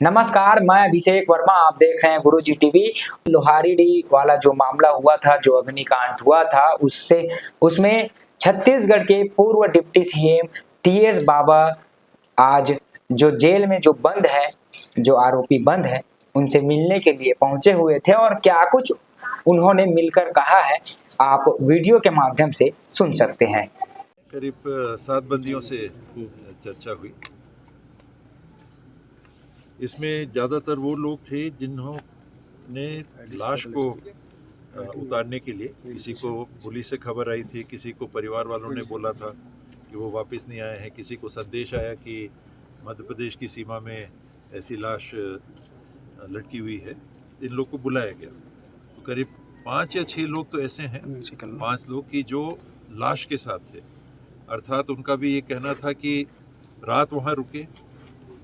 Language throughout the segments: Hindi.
नमस्कार, मैं अभिषेक वर्मा। आप देख रहे हैं गुरुजी टीवी। लोहारीडीह वाला जो मामला हुआ था, जो अग्निकांड हुआ था, उसमें छत्तीसगढ़ के पूर्व डिप्टी सीएम टीएस बाबा आज जो जेल में जो बंद है, जो आरोपी बंद है, उनसे मिलने के लिए पहुंचे हुए थे और क्या कुछ उन्होंने मिलकर कहा है, आप वीडियो के माध्यम से सुन सकते हैं। करीब 7 बंदियों से चर्चा हुई। इसमें ज़्यादातर वो लोग थे जिन्होंने लाश को उतारने के लिए, किसी को पुलिस से खबर आई थी, किसी को परिवार वालों ने बोला था कि वो वापस नहीं आए हैं, किसी को संदेश आया कि मध्य प्रदेश की सीमा में ऐसी लाश लटकी हुई है। इन लोग को बुलाया गया। तो करीब 5 या 6 लोग तो ऐसे हैं, 5 लोग कि जो लाश के साथ थे। अर्थात उनका भी ये कहना था कि रात वहाँ रुके,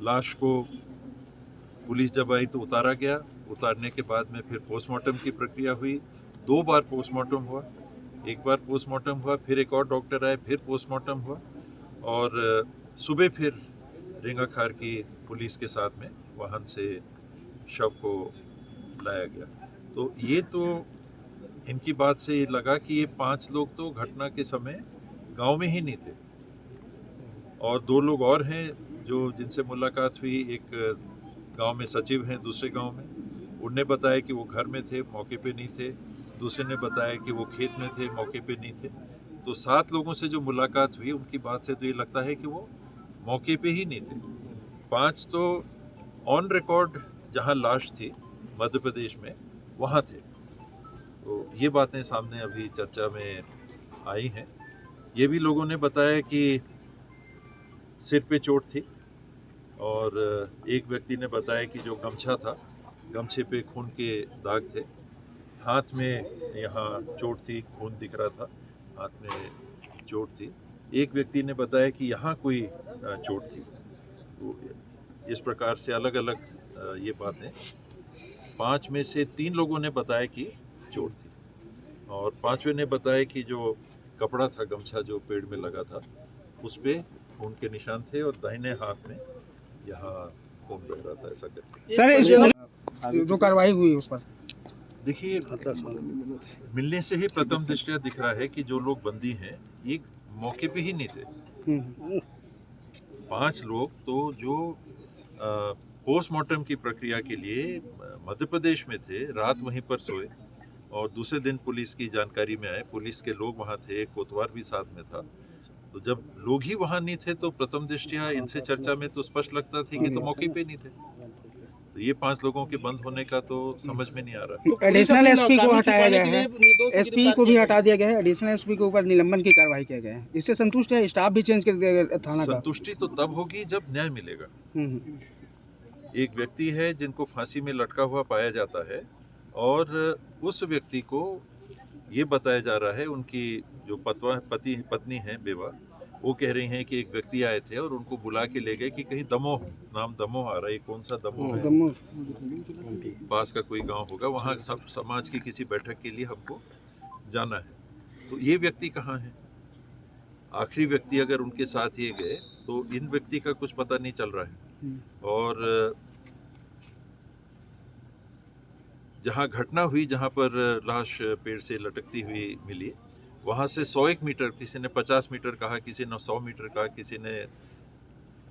लाश को पुलिस जब आई तो उतारा गया। उतारने के बाद में फिर पोस्टमार्टम की प्रक्रिया हुई। 2 बार पोस्टमार्टम हुआ। एक बार पोस्टमार्टम हुआ, फिर एक और डॉक्टर आए, फिर पोस्टमार्टम हुआ और सुबह फिर रेंगाखार की पुलिस के साथ में वाहन से शव को लाया गया। तो ये तो इनकी बात से ये लगा कि ये 5 लोग तो घटना के समय गांव में ही नहीं थे और 2 लोग और हैं जो जिनसे मुलाकात हुई। एक गांव में सचिव हैं, दूसरे गांव में। उनने बताया कि वो घर में थे, मौके पे नहीं थे। दूसरे ने बताया कि वो खेत में थे, मौके पे नहीं थे। तो 7 लोगों से जो मुलाकात हुई, उनकी बात से तो ये लगता है कि वो मौके पे ही नहीं थे। 5 तो ऑन रिकॉर्ड जहां लाश थी मध्य प्रदेश में, वहां थे। तो ये बातें सामने अभी चर्चा में आई हैं। ये भी लोगों ने बताया कि सिर पे चोट थी और एक व्यक्ति ने बताया कि जो गमछा था, गमछे पे खून के दाग थे। हाथ में यहाँ चोट थी, खून दिख रहा था, हाथ में चोट थी। एक व्यक्ति ने बताया कि यहाँ कोई चोट थी। तो इस प्रकार से अलग अलग ये बातें। 5 में से 3 लोगों ने बताया कि चोट थी और 5वें ने बताया कि जो कपड़ा था, गमछा जो पेड़ में लगा था, उस पर खून के निशान थे और दाहिने हाथ में यहाँ खून बह रहा था। ऐसा करके सर इस जो कार्रवाई हुई उस पर देखिए, मिलने से ही प्रथम दृष्टया दिख रहा है कि जो लोग बंदी हैं ये मौके पे ही नहीं थे। 5 लोग तो जो पोस्टमार्टम की प्रक्रिया के लिए मध्य प्रदेश में थे, रात वहीं पर सोए और दूसरे दिन पुलिस की जानकारी में आए, पुलिस के लोग वहाँ थे, एक कोतवाल भी साथ में था। तो जब लोग ही वहाँ नहीं थे तो प्रथम दृष्टया इनसे चर्चा में तो स्पष्ट लगता था कि तो मौके पे नहीं थे। तो ये 5 लोगों के बंद होने का तो समझ में नहीं आ रहा। एडिशनल एसपी को हटाया गया है, एसपी को भी हटा दिया गया है, एडिशनल एसपी के ऊपर निलंबन की कार्रवाई किया गया है। इससे संतुष्ट है? स्टाफ भी चेंज कर दिया गया थाना का। संतुष्टि तो तब होगी जब न्याय मिलेगा। एक व्यक्ति है जिनको फांसी में लटका हुआ पाया जाता है और उस व्यक्ति को ये बताया जा रहा है, उनकी जो पत्नी है बेवा, वो कह रही हैं कि एक व्यक्ति आए थे और उनको बुला के ले गए कि कहीं दमोह, नाम दमोह आ रहा है, कौन सा दमोह है, पास का कोई गांव होगा, वहाँ सब समाज की किसी बैठक के लिए हमको जाना है। तो ये व्यक्ति कहाँ है? आखिरी व्यक्ति अगर उनके साथ ये गए तो इन व्यक्ति का कुछ पता नहीं चल रहा है। और जहाँ घटना हुई, जहाँ पर लाश पेड़ से लटकती हुई मिली, वहाँ से 101 मीटर, किसी ने 50 मीटर कहा, किसी ने 100 मीटर कहा, किसी ने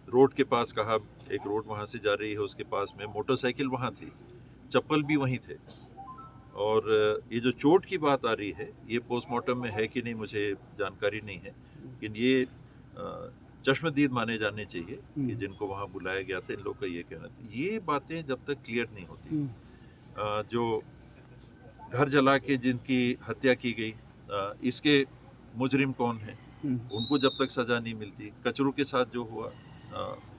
रोड के पास कहा। एक रोड वहाँ से जा रही है, उसके पास में मोटरसाइकिल वहाँ थी, चप्पल भी वहीं थे। और ये जो चोट की बात आ रही है, ये पोस्टमार्टम में है कि नहीं मुझे जानकारी नहीं है, लेकिन ये चश्मदीद माने जाने चाहिए कि जिनको वहाँ बुलाया गया था, इन लोग का ये कहना था। ये बातें जब तक क्लियर नहीं होती, जो घर जला के जिनकी हत्या की गई, इसके मुजरिम कौन है, उनको जब तक सजा नहीं मिलती, कचरू के साथ जो हुआ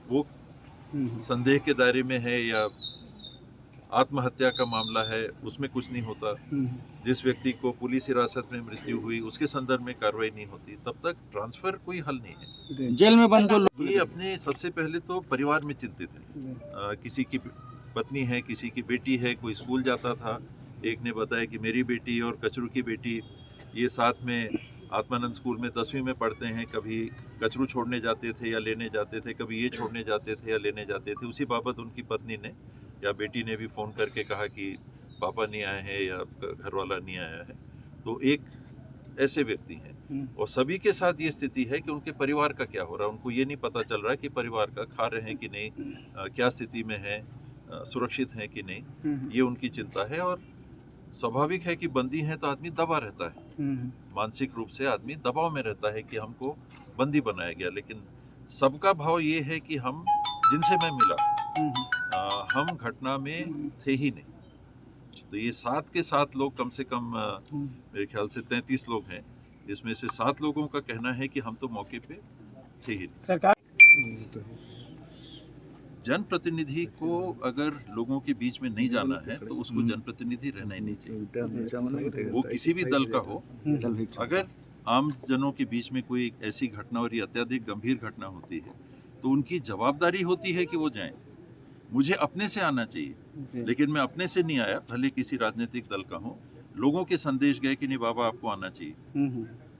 वो संदेह के दायरे में है या आत्महत्या का मामला है, उसमें कुछ नहीं होता। जिस व्यक्ति को पुलिस हिरासत में मृत्यु हुई उसके संदर्भ में कार्रवाई नहीं होती, तब तक ट्रांसफर कोई हल नहीं है। जेल में बंद जो लोग, ये अपने सबसे पहले तो परिवार में चिंतित है। किसी की पत्नी है, किसी की बेटी है, कोई स्कूल जाता था। एक ने बताया कि मेरी बेटी और कचरू की बेटी ये साथ में आत्मानंद स्कूल में 10वीं में पढ़ते हैं, कभी कचरू छोड़ने जाते थे या लेने जाते थे, कभी ये छोड़ने जाते थे या लेने जाते थे। उसी बाबत उनकी पत्नी ने या बेटी ने भी फ़ोन करके कहा कि पापा नहीं आए हैं या घर वाला नहीं आया है। तो एक ऐसे व्यक्ति हैं और सभी के साथ ये स्थिति है कि उनके परिवार का क्या हो रहा है। उनको ये नहीं पता चल रहा है कि परिवार का खा रहे हैं कि नहीं, क्या स्थिति में है, सुरक्षित हैं कि नहीं, ये उनकी चिंता है। और स्वाभाविक है कि बंदी है तो आदमी दबा रहता है, मानसिक रूप से आदमी दबाव में रहता है कि हमको बंदी बनाया गया। लेकिन सबका भाव ये है कि हम जिनसे मैं मिला हम घटना में थे ही नहीं। तो ये 7 के 7 लोग कम से कम मेरे ख्याल से 33 लोग हैं, इसमें से 7 लोगों का कहना है कि हम तो मौके पे थे ही नहीं। सरकार जनप्रतिनिधि को अगर लोगों के बीच में नहीं जाना है तो उसको जनप्रतिनिधि रहना ही नहीं चाहिए, वो किसी भी दल का हो। अगर आम जनों के बीच में कोई ऐसी घटना और ये अत्यधिक गंभीर घटना होती है तो उनकी जवाबदारी होती है कि वो जाएं। मुझे अपने से आना चाहिए, लेकिन मैं अपने से नहीं आया, भले किसी राजनीतिक दल का हो। लोगों के संदेश गए कि नहीं बाबा आपको आना चाहिए।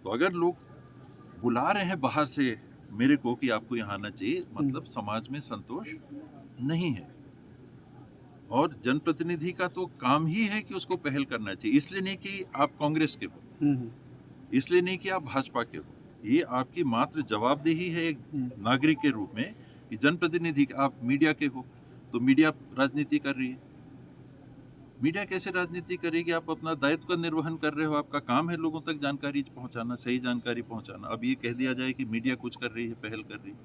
तो अगर लोग बुला रहे हैं बाहर से मेरे को कि आपको यहाँ आना चाहिए, मतलब समाज में संतोष नहीं है। और जनप्रतिनिधि का तो काम ही है कि उसको पहल करना चाहिए। इसलिए नहीं कि आप कांग्रेस के हो, इसलिए नहीं कि आप भाजपा के हो, ये आपकी मात्र जवाबदेही है एक नागरिक के रूप में कि जनप्रतिनिधि। आप मीडिया के हो तो मीडिया राजनीति कर रही है। मीडिया कैसे राजनीति करेगी? आप अपना दायित्व का निर्वहन कर रहे हो, आपका काम है लोगों तक जानकारी पहुंचाना, सही जानकारी पहुंचाना। अब ये कह दिया जाए कि मीडिया कुछ कर रही है, पहल कर रही है,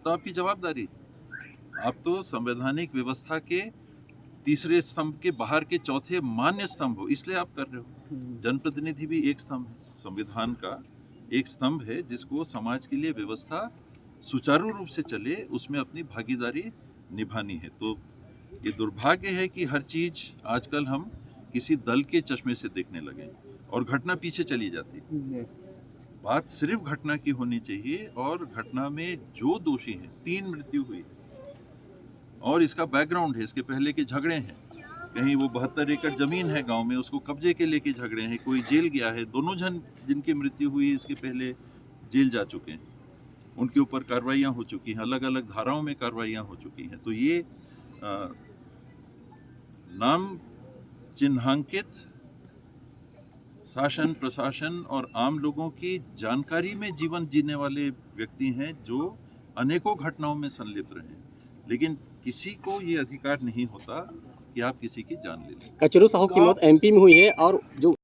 तो आपकी जवाबदारी। आप तो संवैधानिक व्यवस्था के तीसरे स्तंभ के बाहर के चौथे मान्य स्तंभ हो, इसलिए आप कर रहे हो। जनप्रतिनिधि भी एक स्तंभ है, संविधान का एक स्तंभ है जिसको समाज के लिए व्यवस्था सुचारू रूप से चले उसमें अपनी भागीदारी निभानी है। तो ये दुर्भाग्य है कि हर चीज आजकल हम किसी दल के चश्मे से देखने लगे और घटना पीछे चली जाती है। बात सिर्फ घटना की होनी चाहिए और घटना में जो दोषी हैं, 3 मृत्यु हुई और इसका बैकग्राउंड है, इसके पहले के झगड़े हैं। कहीं वो 72 एकड़ जमीन है गांव में, उसको कब्जे के लेके झगड़े हैं, कोई जेल गया है। दोनों जन जिनकी मृत्यु हुई इसके पहले जेल जा चुके हैं, उनके ऊपर कार्रवाइयाँ हो चुकी हैं, अलग अलग धाराओं में कार्रवाइयाँ हो चुकी हैं। तो ये नाम चिन्हांकित शासन प्रशासन और आम लोगों की जानकारी में जीवन जीने वाले व्यक्ति हैं जो अनेकों घटनाओं में संलिप्त रहे, लेकिन किसी को ये अधिकार नहीं होता कि आप किसी की जान ले लें। कचरू साहू की मौत एमपी में हुई है और जो